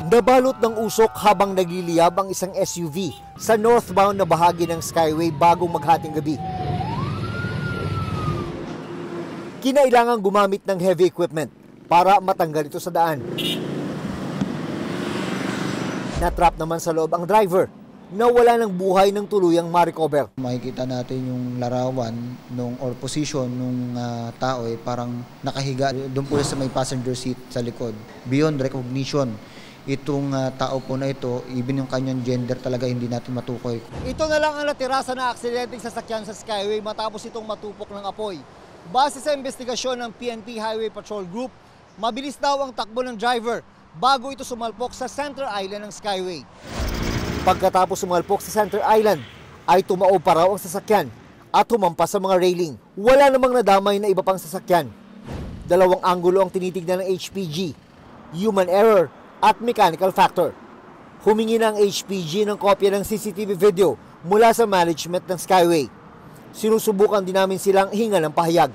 Nabalot ng usok habang nagliliyab ang isang SUV sa northbound na bahagi ng Skyway bagong maghating gabi. Kinailangan gumamit ng heavy equipment para matanggal ito sa daan. Natrap naman sa loob ang driver na wala ng buhay ng tuluyang ma-recover. Makikita natin yung larawan or position ng tao parang nakahiga doon po sa may passenger seat sa likod. Beyond recognition, itong tao po na ito, even yung kanyang gender talaga hindi natin matukoy. Ito na lang ang natira sa na-aksidenteng sasakyan sa Skyway matapos itong matupok ng apoy. Base sa investigasyon ng PNP Highway Patrol Group, mabilis daw ang takbo ng driver bago ito sumalpok sa center island ng Skyway. Pagkatapos sumalpok sa center island, ay tumaob pa raw ang sasakyan at humampas sa mga railing. Wala namang nadamay na iba pang sasakyan. Dalawang anggulo ang tinitignan ng HPG, human error at mechanical factor. Humingi ng HPG ng kopya ng CCTV video mula sa management ng Skyway. Sinusubukan din namin silang hinga ng pahayag.